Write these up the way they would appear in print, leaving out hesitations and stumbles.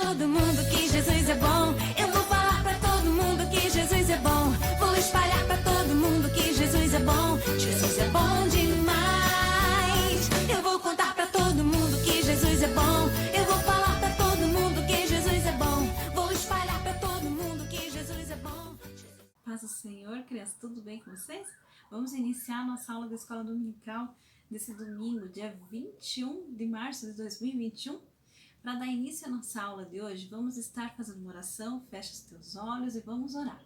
todo mundo que Jesus é bom. Eu vou falar pra todo mundo que Jesus é bom. Vou espalhar pra todo mundo que Jesus é bom. Jesus é bom demais. Eu vou contar pra todo mundo que Jesus é bom. Eu vou falar pra todo mundo que Jesus é bom. Vou espalhar pra todo mundo que Jesus é bom. Paz do Senhor, crianças, tudo bem com vocês? Vamos iniciar a nossa aula da Escola Dominical desse domingo, dia 21 de março de 2021. Para dar início à nossa aula de hoje, vamos estar fazendo uma oração. Fecha os teus olhos e vamos orar.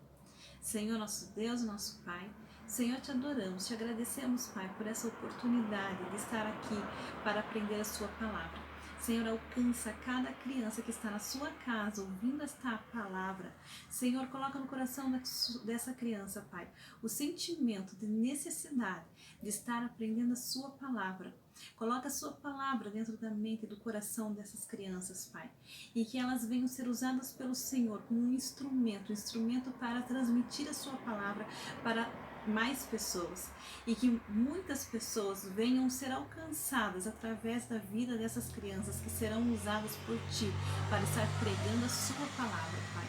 Senhor, nosso Deus e nosso Pai, Senhor, te adoramos, te agradecemos, Pai, por essa oportunidade de estar aqui para aprender a sua palavra. Senhor, alcança cada criança que está na sua casa ouvindo esta palavra. Senhor, coloca no coração dessa criança, Pai, o sentimento de necessidade de estar aprendendo a sua palavra. Coloca a sua palavra dentro da mente e do coração dessas crianças, Pai, e que elas venham ser usadas pelo Senhor como um instrumento para transmitir a sua palavra para mais pessoas, e que muitas pessoas venham ser alcançadas através da vida dessas crianças que serão usadas por Ti para estar pregando a sua palavra, Pai.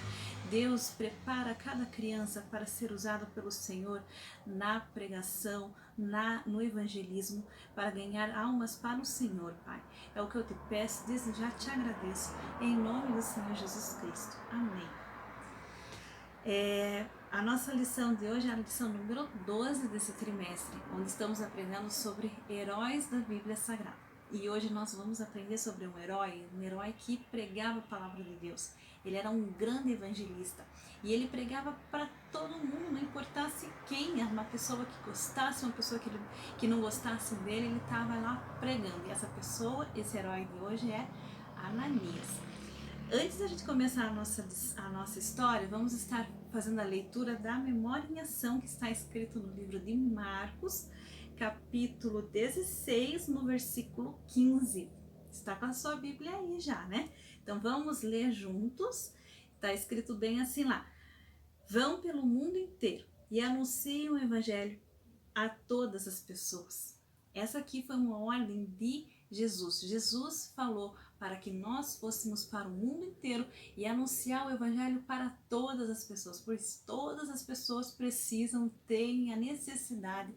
Deus, prepara cada criança para ser usada pelo Senhor na pregação, no evangelismo, para ganhar almas para o Senhor, Pai. É o que eu te peço, desde já te agradeço, em nome do Senhor Jesus Cristo. Amém. A nossa lição de hoje é a lição número 12 desse trimestre, onde estamos aprendendo sobre heróis da Bíblia Sagrada. E hoje nós vamos aprender sobre um herói que pregava a palavra de Deus. Ele era um grande evangelista e ele pregava para todo mundo, não importasse quem, era uma pessoa que gostasse, uma pessoa que não gostasse dele, ele estava lá pregando. E essa pessoa, esse herói de hoje é Ananias. Antes da gente começar a nossa história, vamos estar fazendo a leitura da Memória em Ação, que está escrito no livro de Marcos, capítulo 16, no versículo 15. Está com a sua Bíblia aí já, né? Então vamos ler juntos. Está escrito bem assim lá: vão pelo mundo inteiro e anunciem o evangelho a todas as pessoas. Essa aqui foi uma ordem de Jesus. Jesus falou para que nós fôssemos para o mundo inteiro e anunciar o evangelho para todas as pessoas, pois todas as pessoas precisam ter a necessidade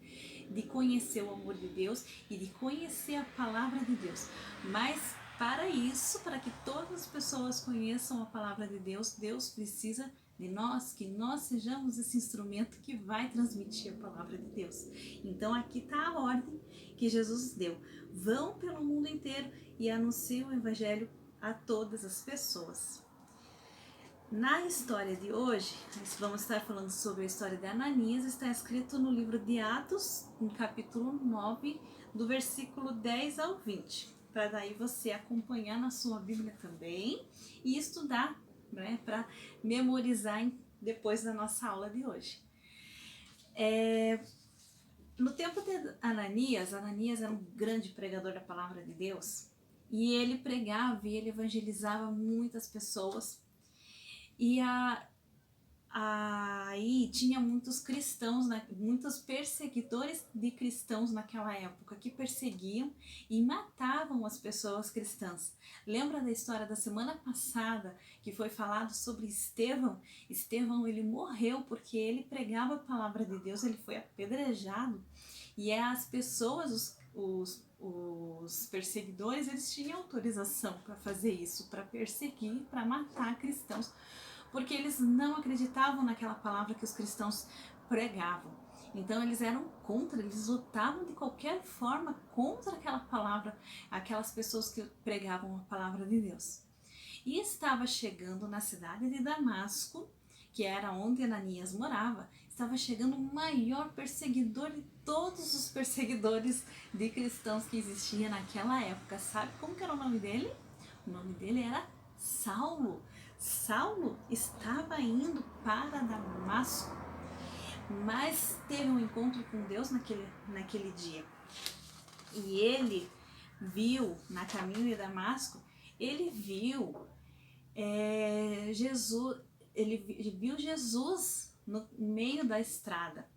de conhecer o amor de Deus e de conhecer a palavra de Deus. Mas para isso, para que todas as pessoas conheçam a palavra de Deus, Deus precisa de nós, que nós sejamos esse instrumento que vai transmitir a palavra de Deus. Então aqui está a ordem que Jesus deu: vão pelo mundo inteiro e anunciem o evangelho a todas as pessoas. Na história de hoje, nós vamos estar falando sobre a história de Ananias. Está escrito no livro de Atos, no capítulo 9, do versículo 10 ao 20, para daí você acompanhar na sua Bíblia também e estudar, né, para memorizar depois da nossa aula de hoje. No tempo de Ananias era um grande pregador da palavra de Deus, e ele pregava e ele evangelizava muitas pessoas, e aí tinha muitos cristãos, muitos perseguidores de cristãos naquela época, que perseguiam e matavam as pessoas cristãs. Lembra da história da semana passada que foi falado sobre Estevão? Estevão, ele morreu porque ele pregava a palavra de Deus, ele foi apedrejado, e as pessoas, os perseguidores, eles tinham autorização para fazer isso, para perseguir, para matar cristãos, porque eles não acreditavam naquela palavra que os cristãos pregavam. Então eles eram contra, eles lutavam de qualquer forma contra aquela palavra, aquelas pessoas que pregavam a palavra de Deus. E estava chegando na cidade de Damasco, que era onde Ananias morava, estava chegando o maior perseguidor de todos os perseguidores de cristãos que existia naquela época. Sabe como que era o nome dele? O nome dele era Saulo. Saulo estava indo para Damasco, mas teve um encontro com Deus naquele dia. E ele viu, na caminho de Damasco, ele viu Jesus no meio da estrada.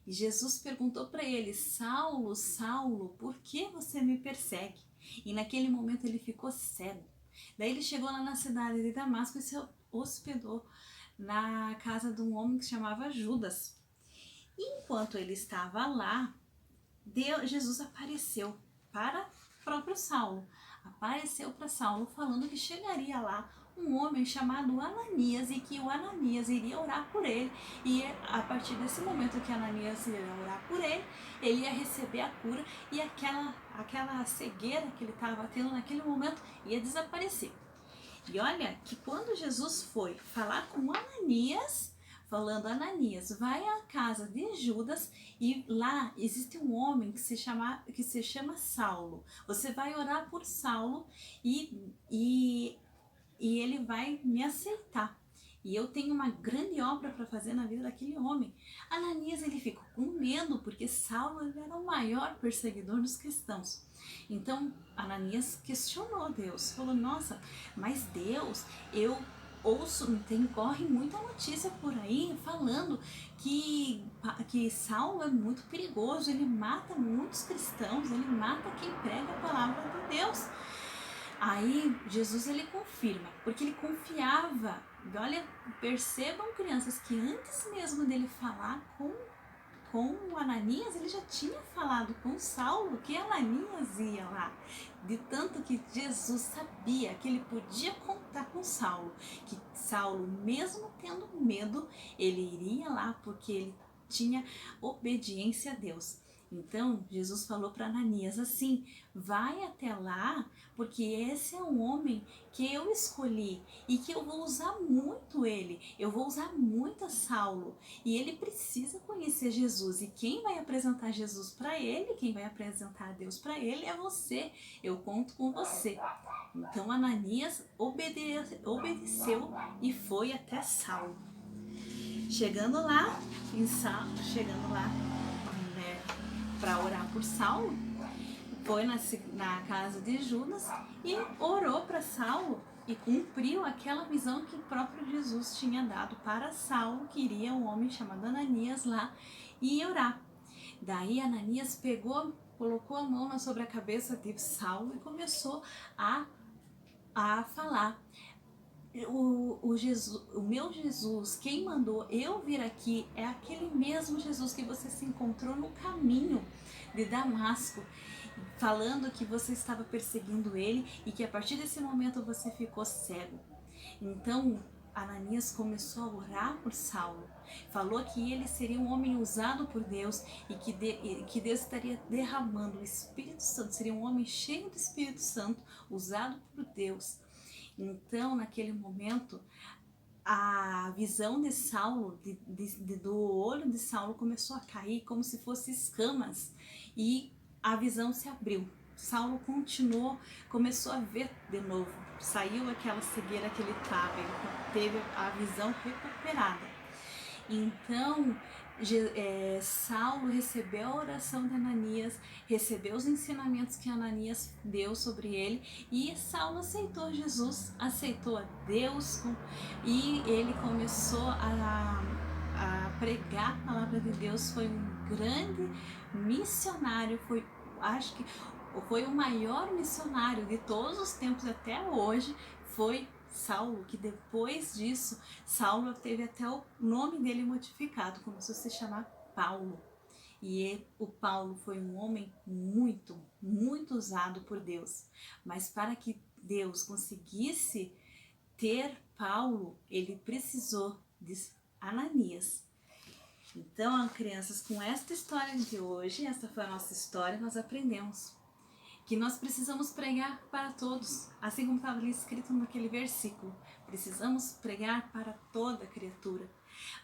E Jesus perguntou para ele: Saulo, Saulo, por que você me persegue? E naquele momento ele ficou cego. Daí ele chegou lá na cidade de Damasco e se hospedou na casa de um homem que se chamava Judas. Enquanto ele estava lá, Jesus apareceu para o próprio Saulo. Apareceu para Saulo falando que chegaria lá um homem chamado Ananias e que o Ananias iria orar por ele, e a partir desse momento que Ananias iria orar por ele, ele ia receber a cura e aquela cegueira que ele estava tendo naquele momento ia desaparecer. E olha que quando Jesus foi falar com Ananias, falando: Ananias, vai à casa de Judas e lá existe um homem que se chama Saulo. Você vai orar por Saulo e ele vai me aceitar. E eu tenho uma grande obra para fazer na vida daquele homem. Ananias, ele ficou com medo, porque Saulo ele era o maior perseguidor dos cristãos. Então Ananias questionou Deus, falou: nossa, mas Deus, eu corre muita notícia por aí falando que Saulo é muito perigoso, ele mata muitos cristãos, ele mata quem prega a palavra de Deus. Aí Jesus ele confirma, porque ele confiava. Olha, percebam, crianças, que antes mesmo dele falar com o Ananias, ele já tinha falado com Saulo que Ananias ia lá. De tanto que Jesus sabia que ele podia contar com Saulo, que Saulo, mesmo tendo medo, ele iria lá porque ele tinha obediência a Deus. Então Jesus falou para Ananias assim: vai até lá, porque esse é um homem que eu escolhi e que eu vou usar muito ele, eu vou usar muito a Saulo, e ele precisa conhecer Jesus, e quem vai apresentar Jesus para ele, quem vai apresentar Deus para ele é você, eu conto com você. Então Ananias obedeceu e foi até Saulo. Chegando lá, para orar por Saulo, foi na casa de Judas e orou para Saulo e cumpriu aquela visão que o próprio Jesus tinha dado para Saulo, que iria um homem chamado Ananias lá e orar. Daí Ananias colocou a mão sobre a cabeça de Saulo e começou a falar: o meu Jesus, quem mandou eu vir aqui é aquele mesmo Jesus que você se encontrou no caminho de Damasco, falando que você estava perseguindo ele e que a partir desse momento você ficou cego. Então Ananias começou a orar por Saulo, falou que ele seria um homem usado por Deus e que Deus estaria derramando o Espírito Santo, seria um homem cheio do Espírito Santo, usado por Deus. Então, naquele momento, a visão de Saulo, do olho de Saulo começou a cair como se fossem escamas e a visão se abriu. Saulo começou a ver de novo, saiu aquela cegueira que ele estava, ele teve a visão recuperada. Então, Saulo recebeu a oração de Ananias, recebeu os ensinamentos que Ananias deu sobre ele, e Saulo aceitou Jesus, aceitou a Deus, e ele começou a pregar a palavra de Deus. Foi um grande missionário, acho que foi o maior missionário de todos os tempos até hoje, foi Saulo, que depois disso, Saulo teve até o nome dele modificado, começou a se chamar Paulo. E o Paulo foi um homem muito, muito usado por Deus. Mas para que Deus conseguisse ter Paulo, ele precisou de Ananias. Então, crianças, com esta história de hoje, essa foi a nossa história, nós aprendemos que nós precisamos pregar para todos, assim como estava ali escrito naquele versículo. Precisamos pregar para toda criatura.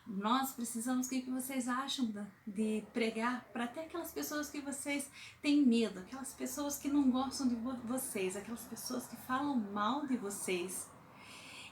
Nós precisamos, o que vocês acham de pregar para até aquelas pessoas que vocês têm medo, aquelas pessoas que não gostam de vocês, aquelas pessoas que falam mal de vocês.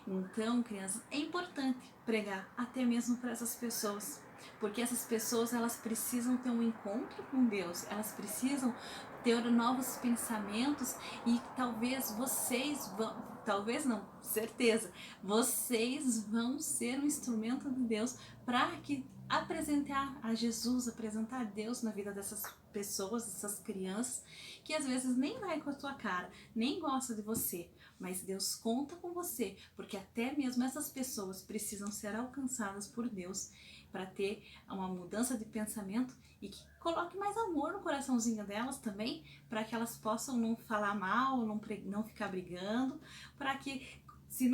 Então, crianças, é importante pregar até mesmo para essas pessoas, porque essas pessoas, elas precisam ter um encontro com Deus, elas precisam ter novos pensamentos, e talvez vocês vão, talvez não, certeza, vocês vão ser um instrumento de Deus para que apresentar a Jesus, apresentar a Deus na vida dessas pessoas, dessas crianças, que às vezes nem vai com a tua cara, nem gosta de você, mas Deus conta com você, porque até mesmo essas pessoas precisam ser alcançadas por Deus para ter uma mudança de pensamento e que coloque mais amor no coraçãozinho delas também, para que elas possam não falar mal, não ficar brigando, para que se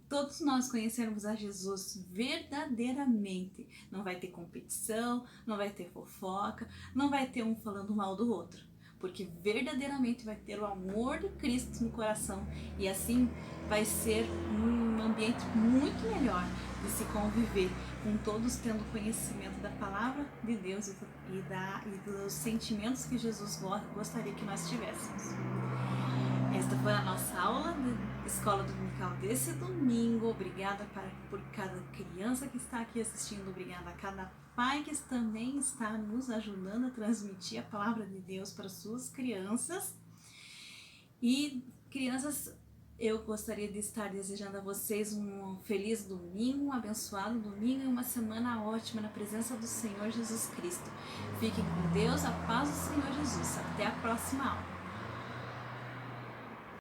todos nós conhecermos a Jesus verdadeiramente, não vai ter competição, não vai ter fofoca, não vai ter um falando mal do outro, porque verdadeiramente vai ter o amor de Cristo no coração e assim vai ser um ambiente muito melhor de se conviver, com todos tendo conhecimento da palavra de Deus e dos sentimentos que Jesus gostaria que nós tivéssemos. Esta foi a nossa aula de Escola Dominical desse domingo. Obrigada por cada criança que está aqui assistindo. Obrigada a cada pai que também está nos ajudando a transmitir a palavra de Deus para suas crianças. E crianças, eu gostaria de estar desejando a vocês um feliz domingo, um abençoado domingo e uma semana ótima na presença do Senhor Jesus Cristo. Fiquem com Deus, a paz do Senhor Jesus. Até a próxima aula.